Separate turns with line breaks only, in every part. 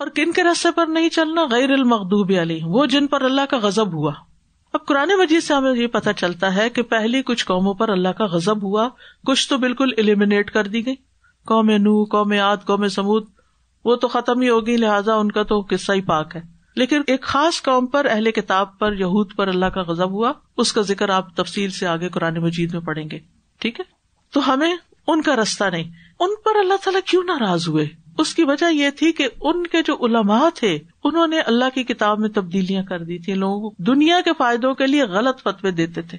اور کن کے راستے پر نہیں چلنا؟ غیر المغضوب علیہم، وہ جن پر اللہ کا غضب ہوا. اب قرآن مجید سے ہمیں یہ پتہ چلتا ہے کہ پہلی کچھ قوموں پر اللہ کا غضب ہوا، کچھ تو بالکل ایلیمینیٹ کر دی گئی، قوم نوح، قوم عاد، قوم سمود، وہ تو ختم ہی ہوگی، لہٰذا ان کا تو قصہ ہی پاک ہے. لیکن ایک خاص قوم پر، اہل کتاب پر، یہود پر اللہ کا غضب ہوا، اس کا ذکر آپ تفصیل سے آگے قرآن مجید میں پڑھیں گے. ٹھیک ہے، تو ہمیں ان کا رستہ نہیں. ان پر اللہ تعالیٰ کیوں ناراض ہوئے؟ اس کی وجہ یہ تھی کہ ان کے جو علماء تھے انہوں نے اللہ کی کتاب میں تبدیلیاں کر دی تھی، لوگوں کو دنیا کے فائدوں کے لیے غلط فتوے دیتے تھے،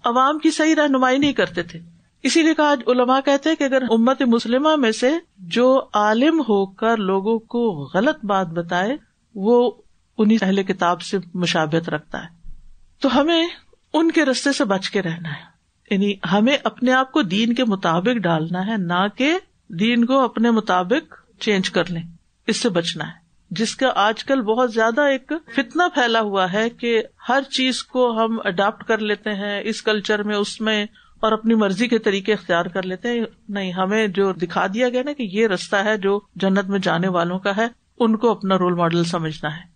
عوام کی صحیح رہنمائی نہیں کرتے تھے. اسی لیے کہا علماء کہتے ہیں کہ اگر امت مسلمہ میں سے جو عالم ہو کر لوگوں کو غلط بات بتائے وہ انہی اہل کتاب سے مشابہت رکھتا ہے. تو ہمیں ان کے رستے سے بچ کے رہنا ہے، یعنی ہمیں اپنے آپ کو دین کے مطابق ڈالنا ہے، نہ کہ دین کو اپنے مطابق چینج کر لیں. اس سے بچنا ہے، جس کا آج کل بہت زیادہ ایک فتنہ پھیلا ہوا ہے کہ ہر چیز کو ہم اڈاپٹ کر لیتے ہیں اس کلچر میں، اس میں، اور اپنی مرضی کے طریقے اختیار کر لیتے ہیں. نہیں، ہمیں جو دکھا دیا گیا نا کہ یہ رستہ ہے جو جنت میں جانے والوں کا ہے، ان کو اپنا رول ماڈل سمجھنا ہے.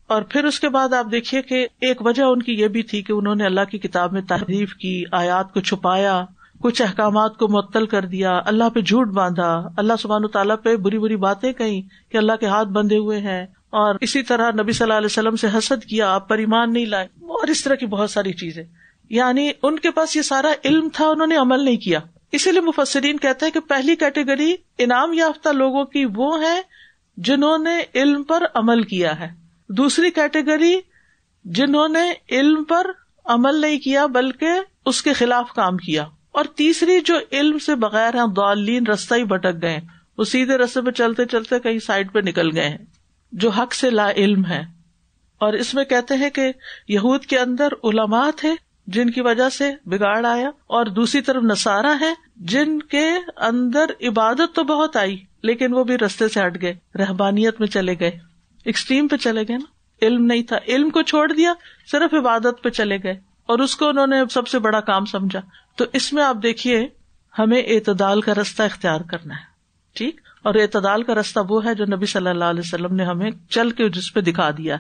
اور پھر اس کے بعد آپ دیکھیے کہ ایک وجہ ان کی یہ بھی تھی کہ انہوں نے اللہ کی کتاب میں تحریف کی، آیات کو چھپایا، کچھ احکامات کو معطل کر دیا، اللہ پہ جھوٹ باندھا، اللہ سبحانہ تعالیٰ پہ بری بری باتیں کہیں کہ اللہ کے ہاتھ بندھے ہوئے ہیں، اور اسی طرح نبی صلی اللہ علیہ وسلم سے حسد کیا، آپ پر ایمان نہیں لائے، اور اس طرح کی بہت ساری چیزیں. یعنی ان کے پاس یہ سارا علم تھا، انہوں نے عمل نہیں کیا. اسی لیے مفسرین کہتے ہیں کہ پہلی کیٹیگری انعام یافتہ لوگوں کی وہ ہے جنہوں نے علم پر عمل کیا ہے، دوسری کیٹیگری جنہوں نے علم پر عمل نہیں کیا بلکہ اس کے خلاف کام کیا، اور تیسری جو علم سے بغیر ہیں، ضالین، رستہ ہی بھٹک گئے، وہ سیدھے رستے پہ چلتے چلتے کہیں سائڈ پہ نکل گئے ہیں، جو حق سے لا علم ہے. اور اس میں کہتے ہیں کہ یہود کے اندر علماء تھے جن کی وجہ سے بگاڑ آیا، اور دوسری طرف نصارہ ہیں جن کے اندر عبادت تو بہت آئی لیکن وہ بھی رستے سے ہٹ گئے، رہبانیت میں چلے گئے، ایکسٹریم پہ چلے گئے نا. علم نہیں تھا، علم کو چھوڑ دیا، صرف عبادت پہ چلے گئے، اور اس کو انہوں نے سب سے بڑا کام سمجھا. تو اس میں آپ دیکھیے ہمیں اعتدال کا رستہ اختیار کرنا ہے. ٹھیک، اور اعتدال کا رستہ وہ ہے جو نبی صلی اللہ علیہ وسلم نے ہمیں چل کے جس پہ دکھا دیا.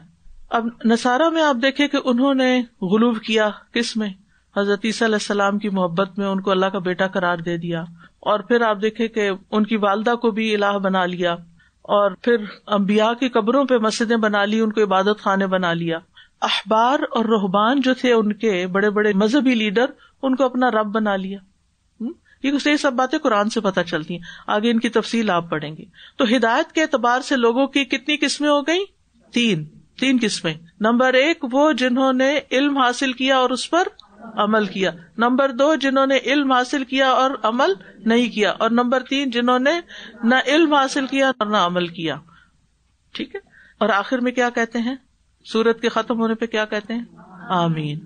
اب نصارہ میں آپ دیکھیں کہ انہوں نے غلو کیا، کس میں؟ حضرت عیسیٰ علیہ السلام کی محبت میں، ان کو اللہ کا بیٹا قرار دے دیا، اور پھر آپ دیکھیں کہ ان کی والدہ کو بھی الہ بنا لیا، اور پھر انبیاء کی قبروں پہ مسجدیں بنا لی، ان کو عبادت خانے بنا لیا. احبار اور رہبان جو تھے ان کے بڑے بڑے مذہبی لیڈر، ان کو اپنا رب بنا لیا. یہ سب باتیں قرآن سے پتہ چلتی ہیں، آگے ان کی تفصیل آپ پڑھیں گے. تو ہدایت کے اعتبار سے لوگوں کی کتنی قسمیں ہو گئی؟ تین قسمیں. نمبر 1 وہ جنہوں نے علم حاصل کیا اور اس پر عمل کیا. نمبر 2 جنہوں نے علم حاصل کیا اور عمل نہیں کیا. اور نمبر 3 جنہوں نے نہ علم حاصل کیا اور نہ عمل کیا. ٹھیک ہے. اور آخر میں کیا کہتے ہیں؟ سورت کے ختم ہونے پہ کیا کہتے ہیں؟ آمین.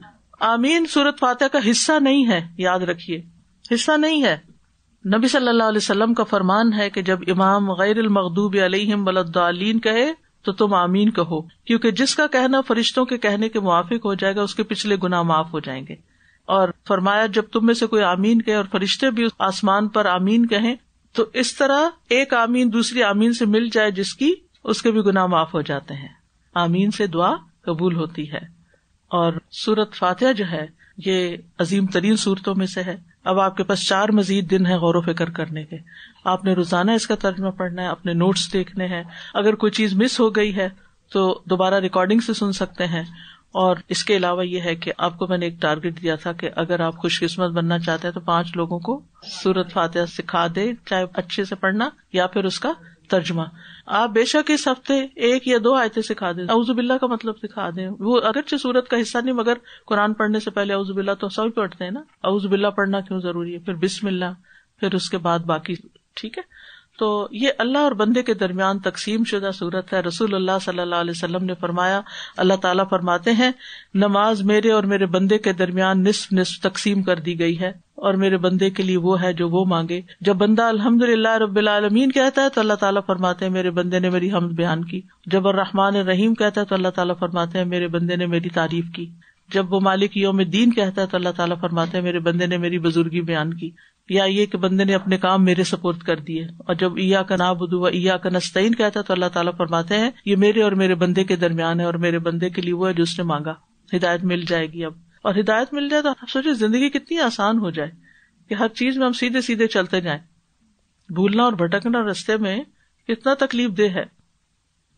آمین سورت فاتحہ کا حصہ نہیں ہے، یاد رکھیے، حصہ نہیں ہے. نبی صلی اللہ علیہ وسلم کا فرمان ہے کہ جب امام غیر المغضوب علیہم ولا الضالین کہے تو تم آمین کہو، کیونکہ جس کا کہنا فرشتوں کے کہنے کے موافق ہو جائے گا اس کے پچھلے گناہ معاف ہو جائیں گے. اور فرمایا جب تم میں سے کوئی آمین کہے اور فرشتے بھی آسمان پر آمین کہیں تو اس طرح ایک آمین دوسری آمین سے مل جائے جس کی اس کے بھی گناہ معاف ہو جاتے ہیں. آمین سے دعا قبول ہوتی ہے. اور سورت فاتحہ جو ہے یہ عظیم ترین سورتوں میں سے ہے. اب آپ کے پاس 4 مزید دن ہے غور و فکر کرنے کے. آپ نے روزانہ اس کا ترجمہ پڑھنا ہے، اپنے نوٹس دیکھنے ہیں، اگر کوئی چیز مس ہو گئی ہے تو دوبارہ ریکارڈنگ سے سن سکتے ہیں. اور اس کے علاوہ یہ ہے کہ آپ کو میں نے ایک ٹارگٹ دیا تھا کہ اگر آپ خوش قسمت بننا چاہتے ہیں تو 5 لوگوں کو سورت فاتحہ سکھا دے، چاہے اچھے سے پڑھنا یا پھر اس کا ترجمہ. آپ بے شک اس ہفتے 1 یا 2 آیتیں سکھا دیں، اعوذ باللہ کا مطلب سکھا دیں. وہ اگرچہ سورت کا حصہ نہیں مگر قرآن پڑھنے سے پہلے اعوذ باللہ تو سبھی پڑھتے ہیں نا. اعوذ باللہ پڑھنا کیوں ضروری ہے؟ پھر بسم اللہ، پھر اس کے بعد باقی. ٹھیک ہے. تو یہ اللہ اور بندے کے درمیان تقسیم شدہ صورت ہے. رسول اللہ صلی اللہ علیہ وسلم نے فرمایا، اللہ تعالیٰ فرماتے ہیں نماز میرے اور میرے بندے کے درمیان نصف نصف تقسیم کر دی گئی ہے، اور میرے بندے کے لیے وہ ہے جو وہ مانگے. جب بندہ الحمدللہ رب العالمین کہتا ہے تو اللہ تعالیٰ فرماتے ہیں میرے بندے نے میری حمد بیان کی. جب الرحمن الرحیم کہتا ہے تو اللہ تعالیٰ فرماتے ہیں میرے بندے نے میری تعریف کی. جب وہ مالک یوم الدین کہتا ہے تو اللہ تعالیٰ فرماتے ہیں میرے بندے نے میری بزرگی بیان کی. یا یہ کہ بندے نے اپنے کام میرے سپورٹ کر دیے. اور جب ایاک نعبد و ایاک نستعین کہتا ہے تو اللہ تعالیٰ فرماتے ہیں یہ میرے اور میرے بندے کے درمیان ہے, اور میرے بندے کے لیے وہ ہے جو اس نے مانگا. ہدایت مل جائے گی اب, اور ہدایت مل جائے تو آپ سوچیں زندگی کتنی آسان ہو جائے کہ ہر چیز میں ہم سیدھے سیدھے چلتے جائیں. بھولنا اور بھٹکنا رستے میں کتنا تکلیف دہ ہے.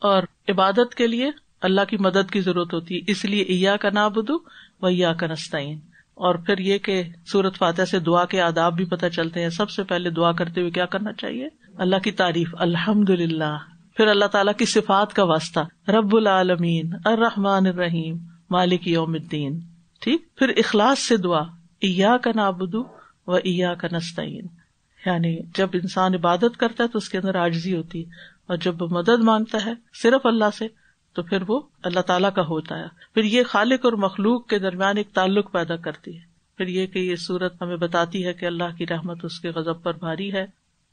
اور عبادت کے لیے اللہ کی مدد کی ضرورت ہوتی ہے, اس لیے ایاک نعبد و ایاک نستعین. اور پھر یہ کہ سورۃ فاتحہ سے دعا کے آداب بھی پتہ چلتے ہیں. سب سے پہلے دعا کرتے ہوئے کیا کرنا چاہیے؟ اللہ کی تعریف, الحمدللہ. پھر اللہ تعالیٰ کی صفات کا واسطہ, رب العالمین الرحمن الرحیم مالک یوم الدین. ٹھیک. پھر اخلاص سے دعا, ایاک نعبد و ایاک نستعین. یعنی جب انسان عبادت کرتا ہے تو اس کے اندر عاجزی ہوتی ہے, اور جب مدد مانگتا ہے صرف اللہ سے تو پھر وہ اللہ تعالیٰ کا ہوتا ہے. پھر یہ خالق اور مخلوق کے درمیان ایک تعلق پیدا کرتی ہے. پھر یہ کہ یہ سورت ہمیں بتاتی ہے کہ اللہ کی رحمت اس کے غضب پر بھاری ہے,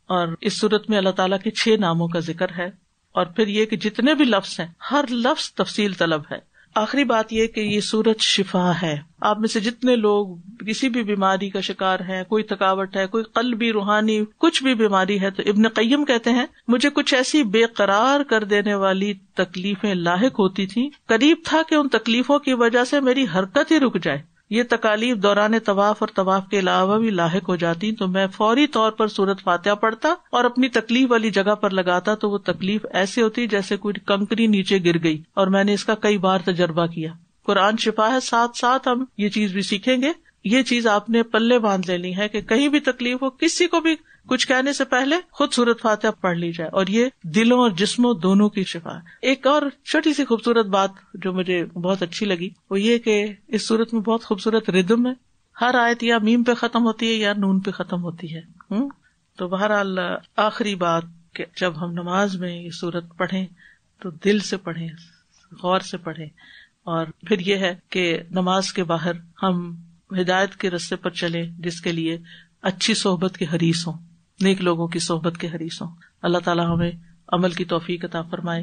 اور اس سورت میں اللہ تعالیٰ کے 6 ناموں کا ذکر ہے. اور پھر یہ کہ جتنے بھی لفظ ہیں ہر لفظ تفصیل طلب ہے. آخری بات یہ کہ یہ سورت شفا ہے. آپ میں سے جتنے لوگ کسی بھی بیماری کا شکار ہیں, کوئی تھکاوٹ ہے, کوئی قلبی روحانی کچھ بھی بیماری ہے, تو ابن قیم کہتے ہیں مجھے کچھ ایسی بے قرار کر دینے والی تکلیفیں لاحق ہوتی تھیں, قریب تھا کہ ان تکلیفوں کی وجہ سے میری حرکت ہی رک جائے. یہ تکالیف دوران طواف اور طواف کے علاوہ بھی لاحق ہو جاتی تو میں فوری طور پر سورت فاتحہ پڑھتا اور اپنی تکلیف والی جگہ پر لگاتا, تو وہ تکلیف ایسے ہوتی جیسے کوئی کنکری نیچے گر گئی. اور میں نے اس کا کئی بار تجربہ کیا. قرآن شفا ہے, ساتھ ساتھ ہم یہ چیز بھی سیکھیں گے. یہ چیز آپ نے پلے باندھ لینی ہے کہ کہیں بھی تکلیف ہو, کسی کو بھی کچھ کہنے سے پہلے خود سورت فاتحہ پڑھ لی جائے, اور یہ دلوں اور جسموں دونوں کی شفا ہے. ایک اور چھوٹی سی خوبصورت بات جو مجھے بہت اچھی لگی وہ یہ کہ اس سورت میں بہت خوبصورت ردم ہے. ہر آیت یا میم پہ ختم ہوتی ہے یا نون پہ ختم ہوتی ہے. تو بہرحال آخری بات کہ جب ہم نماز میں یہ سورت پڑھیں تو دل سے پڑھیں, غور سے پڑھیں. اور پھر یہ ہے کہ نماز کے باہر ہم ہدایت کے راستے پر چلیں, جس کے لیے اچھی صحبت کے حریص ہوں, نیک لوگوں کی صحبت کے حریص ہوں. اللہ تعالیٰ ہمیں عمل کی توفیق عطا فرمائے.